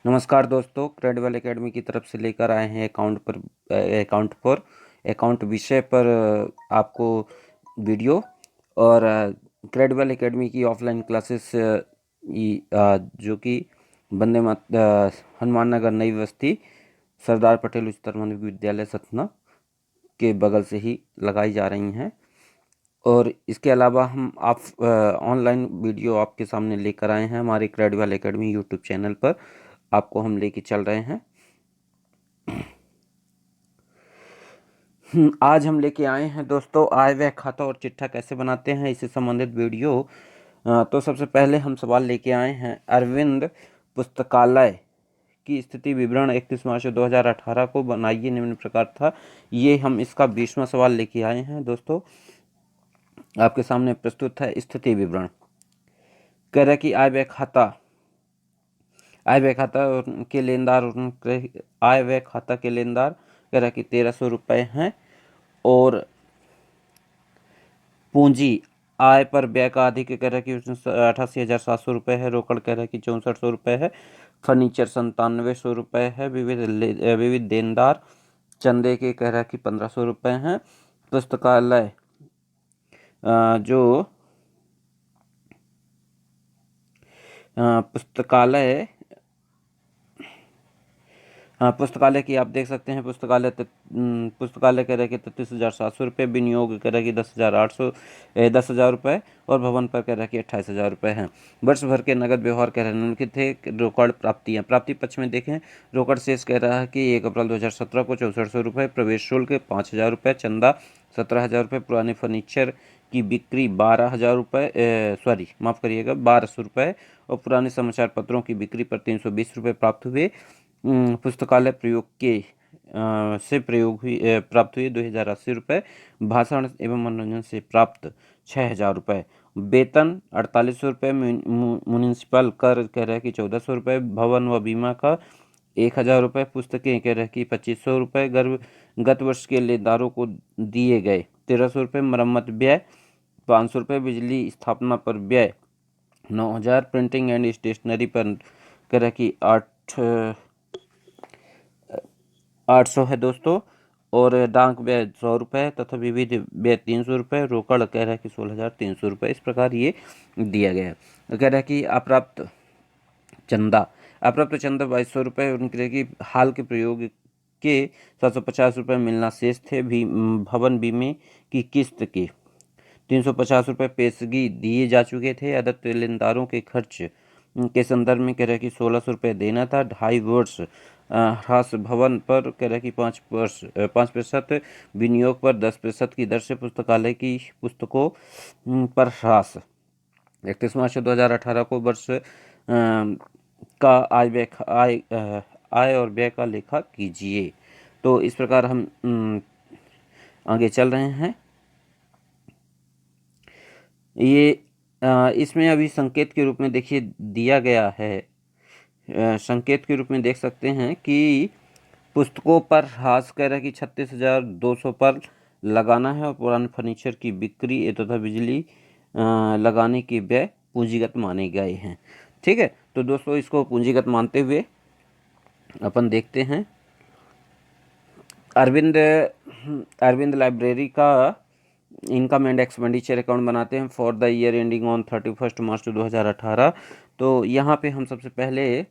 नमस्कार दोस्तों, credible academy की तरफ से लेकर आए हैं अकाउंट विषय पर आपको वीडियो। और क्रेडिबल एकेडमी की ऑफलाइन क्लासेस जो कि हनुमान नगर नई बस्ती सरदार पटेल उच्चतर माध्यमिक विद्यालय सतना के बगल से ही लगाई जा रही हैं। और इसके अलावा हम आप ऑनलाइन वीडियो आपके सामने लेकर आए हैं हमारे क्रेडिबल एकेडमी यूट्यूब चैनल पर। आपको हम लेके चल रहे हैं। आज हम लेके आए हैं दोस्तों आय व्यय खाता और चिट्ठा कैसे बनाते हैं, इससे संबंधित वीडियो। तो सबसे पहले हम सवाल लेके आए हैं अरविंद पुस्तकालय की स्थिति विवरण 31 मार्च 2018 को बनाइए निम्न प्रकार था। ये हम इसका 20वां सवाल लेके आए हैं दोस्तों। आपके सामने प्रस्तुत है स्थिति विवरण। कह रहा है कि आय व्यय खाता के लेनदार आय व्यय खाता के लेनदार कह रहा है कि 1300 रुपये हैं। और पूंजी आय पर व्यय का अधिक कह रहा है कि 88,700 रुपये है। रोकड़ कह रहा है कि 6400 रुपये है। फर्नीचर 9700 रुपये है। विविध देनदार चंदे के कह रहा है कि 1500 रुपये हैं। पुस्तकालय जो पुस्तकालय पुस्तकालय की आप देख सकते हैं। पुस्तकालय कह रहे कि 33,700 रुपये। विनियोग कह रहे कि 10,000 रुपये। और भवन पर कह रहे कि 28,000 रुपये हैं। वर्ष भर के नगद व्यवहार कह रहे निम्नलिखित थे। रोकड़ प्राप्तियाँ प्राप्ति पक्ष में देखें, रोकड़ शेष कह रहा है कि 1 अप्रैल 2017 को 6400 रुपये। प्रवेश शुल्क 5,000 रुपये। चंदा 17,000 रुपये। पुराने फर्नीचर की बिक्री 12,000 रुपये, माफ़ करिएगा 1200 रुपये। और पुराने समाचार पत्रों की बिक्री पर 320 रुपये प्राप्त हुए। पुस्तकालय प्रयोग के से प्राप्त हुए 2,080 रुपये। भाषण एवं मनोरंजन से प्राप्त 6,000 रुपये। वेतन 4800 रुपये। म्यूनिसिपल कर कह रहे हैं कि 1400 रुपये। भवन व बीमा का 1,000 रुपये। पुस्तकें कह रहे हैं कि 2500 रुपये। गत वर्ष के लेनदारों को दिए गए 1300 रुपये। मरम्मत व्यय 500 रुपये। बिजली स्थापना पर व्यय 9,000। प्रिंटिंग एंड स्टेशनरी पर कह रहे हैं कि 800 है दोस्तों। और डाक व्यय 100 रुपये तथा विविध व्यय 300 रुपये। रोकड़ कह रहा है कि 16,300 रुपये। इस प्रकार ये दिया गया है। कह रहा है कि अप्राप्त चंदा 2200 रुपये। उनके लिए कि हाल के प्रयोग के 750 रुपये मिलना शेष थे। भवन बीमे की किस्त के 350 रुपये पेशगी दिए जा चुके थे। अदत्त लेनदारों के खर्च के संदर्भ में कह रहे कि 1600 रुपये देना था। 2.5 वर्ष ह्रास भवन पर कह रहे कि 5% विनियोग पर 10% की दर से पुस्तकालय की पुस्तकों पर ह्रास। 31 मार्च 2018 को वर्ष का आय और व्यय का लेखा कीजिए। तो इस प्रकार हम आगे चल रहे हैं। ये इसमें अभी संकेत के रूप में देखिए दिया गया है। संकेत के रूप में देख सकते हैं कि पुस्तकों पर ह्रास कह रहा है कि 36,200 पर लगाना है। और पुराने फर्नीचर की बिक्री तथा बिजली लगाने के व्यय पूंजीगत माने गए हैं। ठीक है, तो दोस्तों इसको पूंजीगत मानते हुए अपन देखते हैं अरविंद लाइब्रेरी का इनकम एंड एक्सपेंडिचर अकाउंट बनाते हैं for the year ending on 31 मार्च 2018। तो यहाँ पे हम सबसे पहले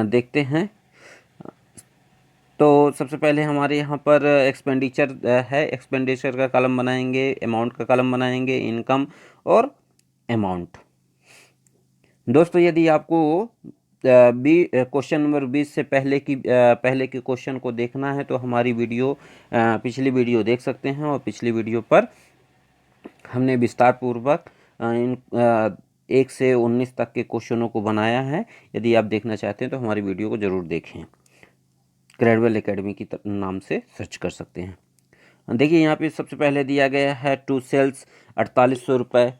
देखते हैं। तो सबसे पहले हमारे यहाँ पर एक्सपेंडिचर है। एक्सपेंडिचर का कॉलम बनाएंगे, अमाउंट का कॉलम बनाएंगे, इनकम और अमाउंट। दोस्तों यदि आपको क्वेश्चन नंबर 20 से पहले के क्वेश्चन को देखना है तो हमारी पिछली वीडियो देख सकते हैं। और पिछली वीडियो पर हमने विस्तार पूर्वक इन 1 से 19 तक के क्वेश्चनों को बनाया है। यदि आप देखना चाहते हैं तो हमारी वीडियो को ज़रूर देखें। क्रेडिबल एकेडमी की नाम से सर्च कर सकते हैं। देखिए यहाँ पे सबसे पहले दिया गया है टू सेल्स 4800 रुपये।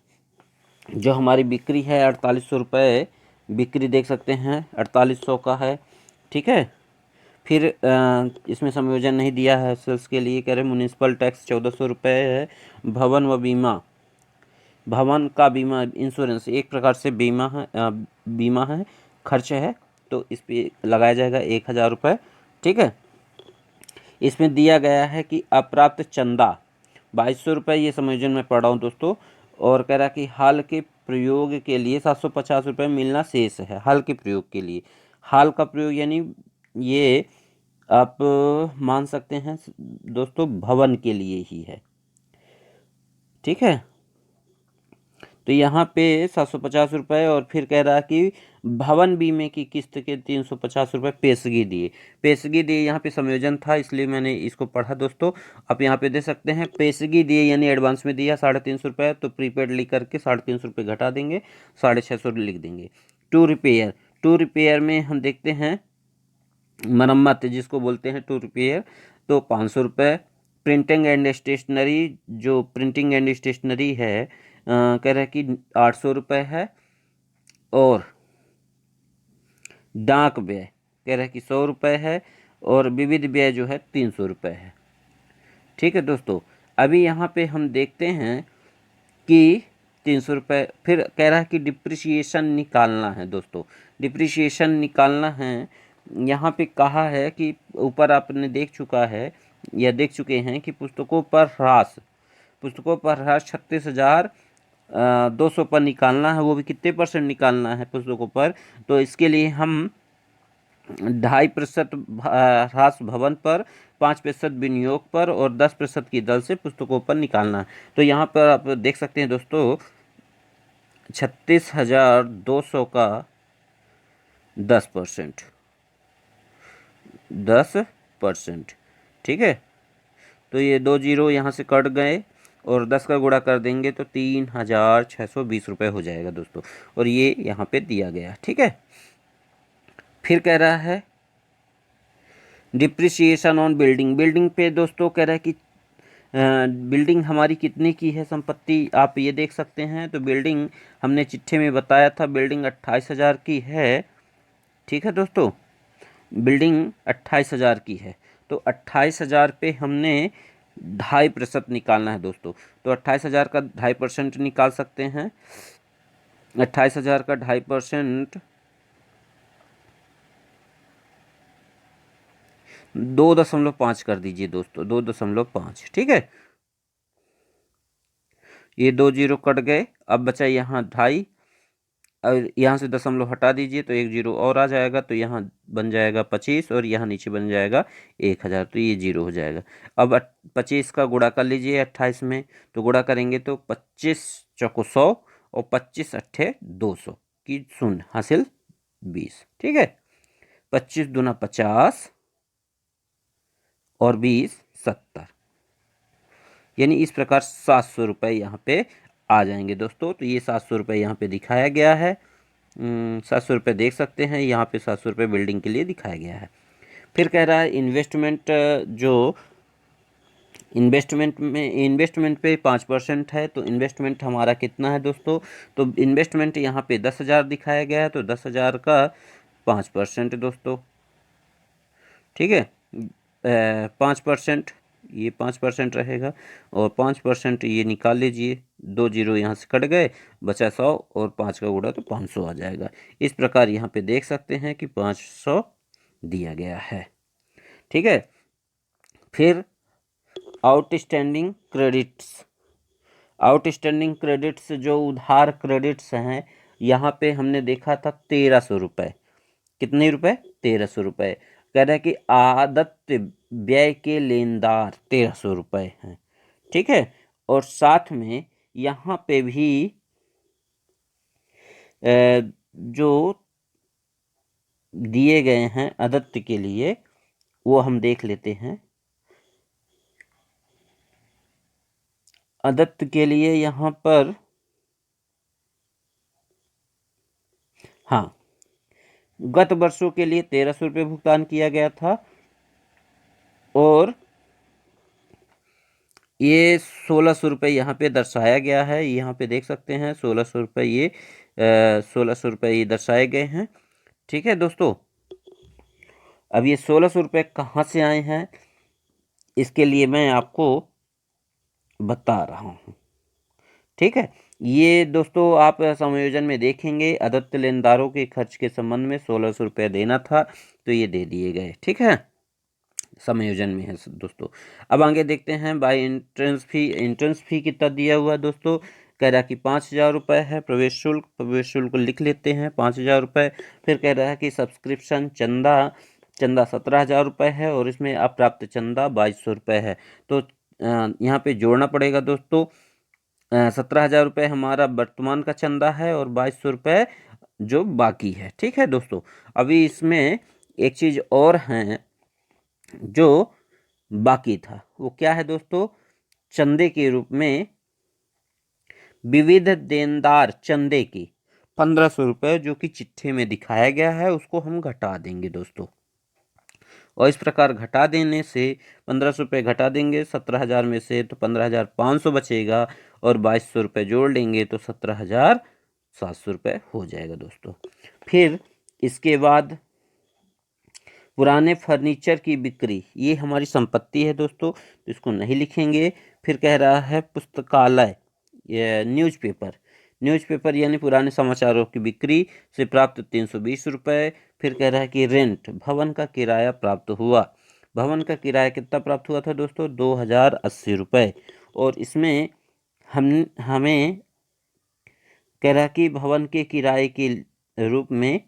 जो हमारी बिक्री है 4800 रुपये बिक्री देख सकते हैं 4800 का है। ठीक है, फिर इसमें संयोजन नहीं दिया है सेल्स के लिए। कह रहे म्यूनिसिपल टैक्स 1400 रुपये है। भवन व बीमा, भवन का बीमा इंश्योरेंस एक प्रकार से बीमा है खर्च है, तो इस पे लगाया जाएगा 1000 रुपये। ठीक है, इसमें दिया गया है कि अप्राप्त चंदा 2200 रुपये, ये समायोजन में पढ़ रहा हूँ दोस्तों। और कह रहा कि हाल के प्रयोग के लिए 750 रुपये मिलना शेष है। हाल के प्रयोग के लिए, हाल का प्रयोग यानी ये आप मान सकते हैं दोस्तों भवन के लिए ही है। ठीक है, तो यहाँ पे 750 रुपये, और फिर कह रहा कि भवन बीमे की किस्त के 350 रुपये पेशगी दिए। पेशगी दिए यहाँ पे संयोजन था, इसलिए मैंने इसको पढ़ा दोस्तों। आप यहाँ पे दे सकते हैं पेशगी दिए यानी एडवांस में दिया 350 रुपये, तो प्रीपेड लिख करके 350 रुपये घटा देंगे, 650 लिख देंगे। टू रिपेयर, टू रिपेयर में हम देखते हैं मरम्मत जिसको बोलते हैं टू रिपेयर, तो 500 रुपये। प्रिंटिंग एंड स्टेशनरी, जो प्रिंटिंग एंड स्टेशनरी है कह रहा है कि 800 रुपये है। और डाक व्यय कह रहा है कि 100 रुपये है। और विविध व्यय जो है 300 रुपये है। ठीक है दोस्तों, अभी यहाँ पे हम देखते हैं कि 300 रुपये, फिर कह रहा है कि डिप्रिसिएशन निकालना है दोस्तों, डिप्रिसिएशन निकालना है। यहाँ पे कहा है कि ऊपर आपने देख चुका है या देख चुके हैं कि पुस्तकों पर ह्रास, पुस्तकों पर ह्रास 36,200 पर निकालना है। वो भी कितने परसेंट निकालना है पुस्तकों पर, तो इसके लिए हम 2.5% ह्रास भवन पर, 5% विनियोग पर और 10% की दर से पुस्तकों पर निकालना है। तो यहाँ पर आप देख सकते हैं दोस्तों 36,200 का 10%, 10%। ठीक है, तो ये 2 जीरो यहाँ से कट गए और 10 का गुणा कर देंगे तो 3,620 रुपये हो जाएगा दोस्तों। और ये यहाँ पे दिया गया। ठीक है, फिर कह रहा है डिप्रिसिएशन ऑन बिल्डिंग, बिल्डिंग पे दोस्तों कह रहा है कि बिल्डिंग हमारी कितने की है संपत्ति, आप ये देख सकते हैं। तो बिल्डिंग हमने चिट्ठे में बताया था, बिल्डिंग 28,000 की है। ठीक है दोस्तों, बिल्डिंग 28,000 की है, तो 28,000 पे हमने 2.5% निकालना है दोस्तों। तो 28,000 का 2.5% निकाल सकते हैं। 28,000 का 2.5% 2.5 कर दीजिए दोस्तों, 2.5। ठीक है, ये 2 जीरो कट गए, अब बचा यहाँ 2.5, और यहाँ से दशमलव हटा दीजिए तो 1 जीरो और आ जाएगा, तो यहाँ बन जाएगा 25 और यहाँ नीचे बन जाएगा 1,000, तो ये जीरो हो जाएगा। अब 25 का गुणा कर लीजिए 28 में, तो गुणा करेंगे तो 25 चौको 100 और 25 अट्ठे 200 की शून्य हासिल 20। ठीक है, 25 दूना 50 और 20 70, यानी इस प्रकार 700 रुपये यहाँ पे आ जाएंगे दोस्तों। तो ये 700 रुपये यहाँ पे दिखाया गया है। 700 रुपये देख सकते हैं यहाँ पे, 700 रुपये बिल्डिंग के लिए दिखाया गया है। फिर कह रहा है इन्वेस्टमेंट, जो इन्वेस्टमेंट पे 5% है, तो इन्वेस्टमेंट हमारा कितना है दोस्तों, तो इन्वेस्टमेंट यहाँ पे 10,000 दिखाया गया है, तो 10,000 का 5% दोस्तों। ठीक है, 5%, ये 5% रहेगा, और 5% ये निकाल लीजिए, 2 जीरो यहाँ से कट गए, बचा 100 और 5 का गुणा तो 500 आ जाएगा। इस प्रकार यहाँ पे देख सकते हैं कि 500 दिया गया है। ठीक है, फिर आउटस्टैंडिंग क्रेडिट्स, आउटस्टैंडिंग क्रेडिट्स जो उधार क्रेडिट्स हैं, यहाँ पे हमने देखा था 1,300 रुपये। कितने रुपए? 1,300 रुपये। कह रहा है कि आदत व्यय के लेनदार 1,300 रुपये हैं। ठीक है, और साथ में यहाँ पे भी जो दिए गए हैं आदत के लिए वो हम देख लेते हैं। आदत के लिए यहाँ पर, हाँ, गत वर्षों के लिए 1,300 रुपये भुगतान किया गया था, और ये 1,600 रुपये यहाँ पे दर्शाया गया है। यहाँ पे देख सकते हैं 1,600 रुपये, ये 1,600 रुपये ये दर्शाए गए हैं। ठीक है दोस्तों, अब ये 1,600 रुपये कहाँ से आए हैं, इसके लिए मैं आपको बता रहा हूँ। ठीक है, ये दोस्तों आप समायोजन में देखेंगे, आदत लेनदारों के खर्च के संबंध में 1600 रुपये देना था, तो ये दे दिए गए। ठीक है, समायोजन में है दोस्तों। अब आगे देखते हैं bye entrance fee. Entrance fee कितना दिया हुआ है दोस्तों, कह रहा है कि 5,000 रुपये है। प्रवेश शुल्क लिख लेते हैं 5,000 रुपये। फिर कह रहा है कि सब्सक्रिप्शन चंदा, चंदा 17,000 रुपये है, और इसमें अप्राप्त चंदा 2,200 रुपये है। तो यहाँ पे जोड़ना पड़ेगा दोस्तों। 17,000 रुपये हमारा वर्तमान का चंदा है, और 2,200 रुपये जो बाकी है। ठीक है दोस्तों, अभी इसमें एक चीज़ और है जो बाकी था, वो क्या है दोस्तों, चंदे के रूप में विविध देनदार चंदे की 1,500 रुपये जो कि चिट्ठे में दिखाया गया है, उसको हम घटा देंगे दोस्तों। और इस प्रकार घटा देने से 1,500 रुपये घटा देंगे 17,000 में से, तो 15,500 बचेगा, और 2,200 रुपये जोड़ लेंगे तो 17,700 रुपये हो जाएगा दोस्तों। फिर इसके बाद पुराने फर्नीचर की बिक्री, ये हमारी संपत्ति है दोस्तों, तो इसको नहीं लिखेंगे। फिर कह रहा है पुस्तकालय, ये न्यूज़पेपर यानी पुराने समाचारों की बिक्री से प्राप्त 320 रुपये। फिर कह रहा है कि रेंट, भवन का किराया प्राप्त हुआ। भवन का किराया कितना प्राप्त हुआ था दोस्तों, 2,080 रुपये। और इसमें हमें कह रहा है कि भवन के किराए के रूप में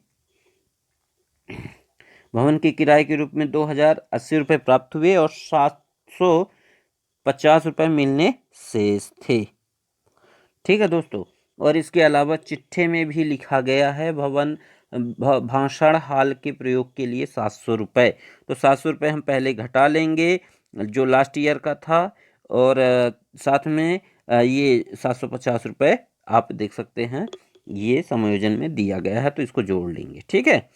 2,080 रुपये प्राप्त हुए, और 750 रुपये मिलने शेष थे। ठीक है दोस्तों, और इसके अलावा चिट्ठे में भी लिखा गया है भाषण हाल के प्रयोग के लिए 700 रुपये। तो 700 रुपये हम पहले घटा लेंगे जो लास्ट ईयर का था, और साथ में ये 750 रुपये आप देख सकते हैं ये समायोजन में दिया गया है, तो इसको जोड़ लेंगे। ठीक है,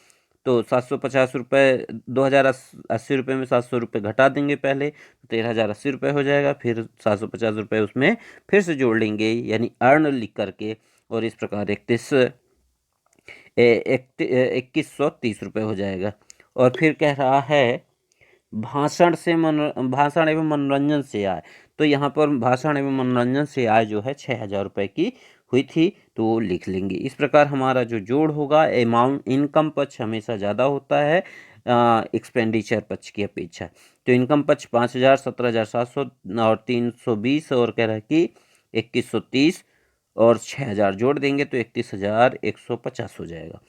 तो 750 रुपये, 2,080 रुपये में 700 रुपये घटा देंगे पहले, तो 13,080 रुपये हो जाएगा। फिर 750 रुपये उसमें फिर से जोड़ लेंगे, यानी अर्न लिख करके, और इस प्रकार 2,130 रुपये हो जाएगा। और फिर कह रहा है भाषण एवं मनोरंजन से आय, तो यहाँ पर भाषण एवं मनोरंजन से आय जो है 6,000 रुपये की हुई थी, तो वो लिख लेंगे। इस प्रकार हमारा जो जोड़ होगा, अमाउंट इनकम पक्ष हमेशा ज़्यादा होता है एक्सपेंडिचर पक्ष की अपेक्षा। तो इनकम पक्ष 5,000, 17,700 और 320, और कह रहा है कि 2,130, और 6,000 जोड़ देंगे तो 31,150 हो जाएगा।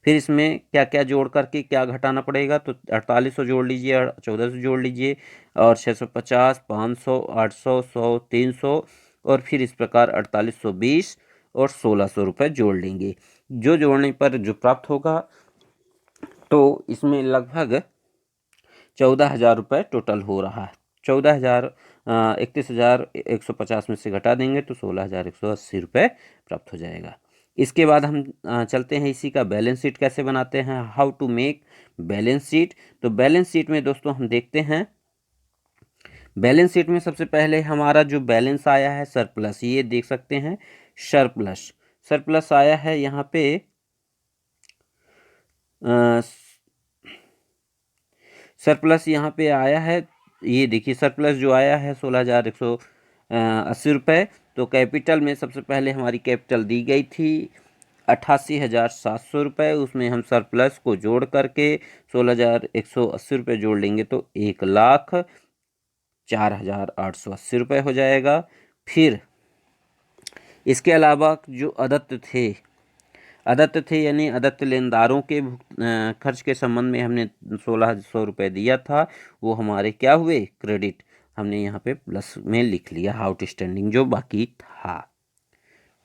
फिर इसमें क्या क्या जोड़ करके क्या घटाना पड़ेगा, तो 4,800 जोड़ लीजिए, 1,400 जोड़ लीजिए, और 650, 500, 800, 100, 300, और फिर इस प्रकार 4,820 और 1,600 रुपये जोड़ लेंगे। जो जोड़ने पर जो प्राप्त होगा, तो इसमें लगभग 14,000 रुपये टोटल हो रहा है। 31,150 में से घटा देंगे तो 16,180 रुपये प्राप्त हो जाएगा। इसके बाद हम चलते हैं इसी का बैलेंस शीट कैसे बनाते हैं, how to make balance sheet. तो बैलेंस शीट में दोस्तों हम देखते हैं, बैलेंस शीट में सबसे पहले हमारा जो बैलेंस आया है सरप्लस, ये देख सकते हैं सरप्लस आया है यहाँ पे सरप्लस यहाँ पे आया है, ये देखिए सरप्लस जो आया है 16,180 रुपये। तो कैपिटल में सबसे पहले हमारी कैपिटल दी गई थी 88,700 रुपये, उसमें हम सरप्लस को जोड़ करके 16,180 रुपये जोड़ लेंगे तो 1,04,880 रुपये हो जाएगा। फिर इसके अलावा जो अदत्त थे यानी अदत्त लेनदारों के खर्च के संबंध में हमने 1,600 रुपये दिया था, वो हमारे क्या हुए, क्रेडिट, हमने यहाँ पे प्लस में लिख लिया आउटस्टैंडिंग जो बाकी था।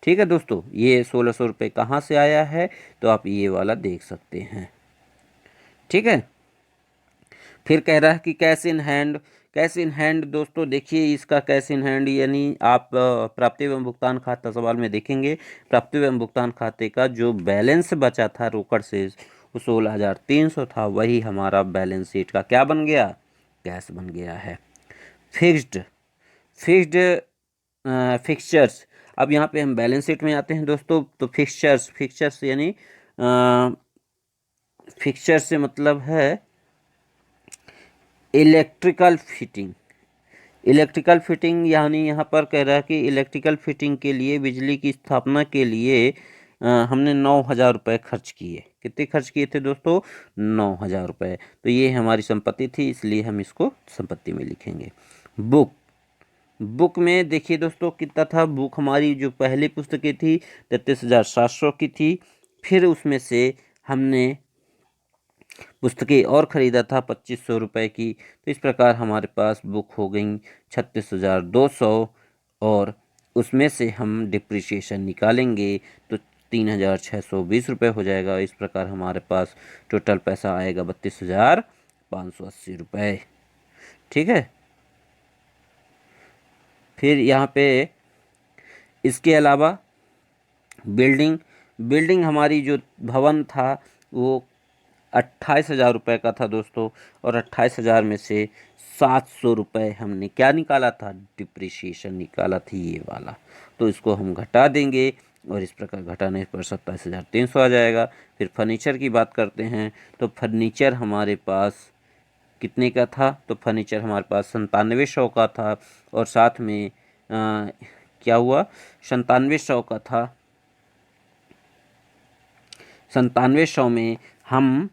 ठीक है दोस्तों, ये 1,600 रुपये कहाँ से आया है, तो आप ये वाला देख सकते हैं। ठीक है, फिर कह रहा है कि कैश इन हैंड दोस्तों देखिए, इसका कैश इन हैंड यानी आप प्राप्ति एवं भुगतान खाता सवाल में देखेंगे, प्राप्ति एवं भुगतान खाते का जो बैलेंस बचा था रोकड़ से वो 16,300 था, वही हमारा बैलेंस शीट का क्या बन गया, कैश बन गया है। फिक्स्ड फिक्सचर्स, अब यहाँ पे हम बैलेंस शीट में आते हैं दोस्तों। तो फिक्सचर्स यानी फिक्सचर से मतलब है इलेक्ट्रिकल फिटिंग, इलेक्ट्रिकल फिटिंग, यानी यहाँ पर कह रहा है कि इलेक्ट्रिकल फिटिंग के लिए बिजली की स्थापना के लिए हमने 9,000 रुपये खर्च किए। कितने खर्च किए थे दोस्तों? 9,000 रुपये। तो ये हमारी संपत्ति थी, इसलिए हम इसको संपत्ति में लिखेंगे। बुक, बुक में देखिए दोस्तों कितना था। बुक हमारी जो पहली पुस्तकें थी 33,700 की थी। फिर उसमें से हमने पुस्तकें और ख़रीदा था 2,500 रुपये की। तो इस प्रकार हमारे पास बुक हो गई 36,200, और उसमें से हम डिप्रिसिएशन निकालेंगे तो 3,620 रुपये हो जाएगा। इस प्रकार हमारे पास टोटल पैसा आएगा 32,580 रुपये। ठीक है। फिर यहाँ पे इसके अलावा बिल्डिंग, बिल्डिंग हमारी जो भवन था वो 28,000 रुपये का था दोस्तों, और 28,000 में से 700 रुपये हमने क्या निकाला था? डिप्रिसिएशन निकाला थी, ये वाला। तो इसको हम घटा देंगे, और इस प्रकार घटाने पर 27,300 आ जाएगा। फिर फर्नीचर की बात करते हैं, तो फर्नीचर हमारे पास कितने का था? तो फर्नीचर हमारे पास 9700 का था, और साथ में क्या हुआ? 9700 का था। 9700 में हम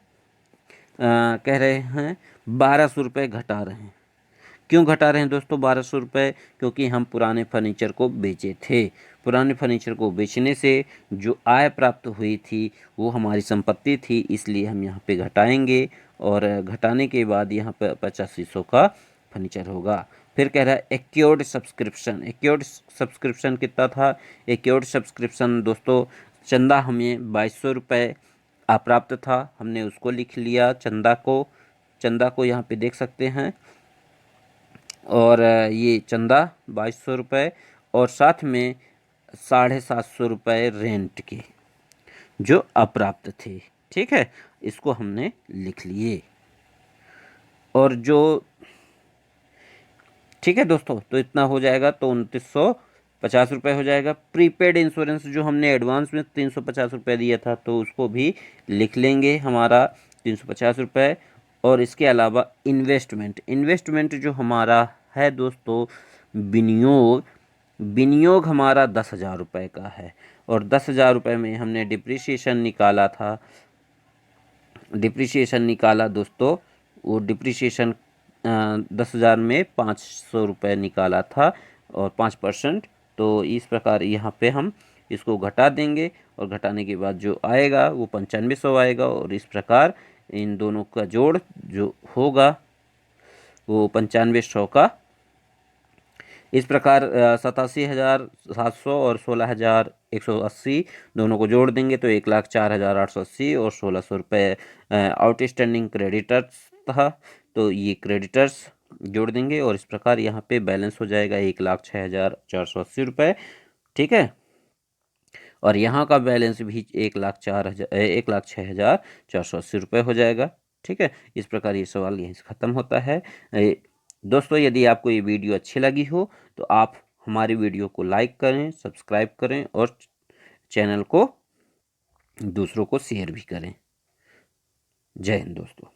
कह रहे हैं 1,200 रुपये घटा रहे हैं। क्यों घटा रहे हैं दोस्तों 1,200 रुपये? क्योंकि हम पुराने फर्नीचर को बेचे थे। पुराने फर्नीचर को बेचने से जो आय प्राप्त हुई थी वो हमारी संपत्ति थी, इसलिए हम यहाँ पे घटाएंगे, और घटाने के बाद यहाँ पे 8500 का फर्नीचर होगा। फिर कह रहा है एक्योर्ड सब्सक्रिप्शन। एक्योर्ड सब्सक्रिप्शन कितना था? एक्योर्ड सब्सक्रिप्शन दोस्तों, चंदा हमें 2,200 रुपये अप्राप्त था, हमने उसको लिख लिया चंदा को। चंदा को यहाँ पे देख सकते हैं, और ये चंदा 2,200 रुपये, और साथ में 750 रुपये रेंट के जो अप्राप्त थे। ठीक है, इसको हमने लिख लिए। और जो, ठीक है दोस्तों, तो इतना हो जाएगा, तो 2,950 रुपये हो जाएगा। प्रीपेड इंश्योरेंस जो हमने एडवांस में 350 रुपये दिया था, तो उसको भी लिख लेंगे, हमारा 350 रुपये। और इसके अलावा इन्वेस्टमेंट, इन्वेस्टमेंट जो हमारा है दोस्तों, विनियोग, विनियोग हमारा 10,000 रुपये का है, और 10,000 रुपये में हमने डिप्रिसिएशन निकाला था। डिप्रिसिएशन निकाला दोस्तों, वो डिप्रिसिएशन 10,000 में 500 रुपये निकाला था, और 5%। तो इस प्रकार यहाँ पे हम इसको घटा देंगे, और घटाने के बाद जो आएगा वो 9500 आएगा, और इस प्रकार इन दोनों का जोड़ जो होगा वो 9500 का। इस प्रकार 87,700 और 16,180 दोनों को जोड़ देंगे तो 1,04,880 और 1,600 रुपये आउटस्टैंडिंग क्रेडिटर्स था, तो ये क्रेडिटर्स जोड़ देंगे, और इस प्रकार यहाँ पे बैलेंस हो जाएगा 1,06,480 रुपये। ठीक है, और यहाँ का बैलेंस भी 1,06,480 रुपये हो जाएगा। ठीक है, इस प्रकार ये सवाल यहीं से ख़त्म होता है। दोस्तों, यदि आपको ये वीडियो अच्छी लगी हो तो आप हमारी वीडियो को लाइक करें, सब्सक्राइब करें, और चैनल को दूसरों को शेयर भी करें। जय हिंद दोस्तों।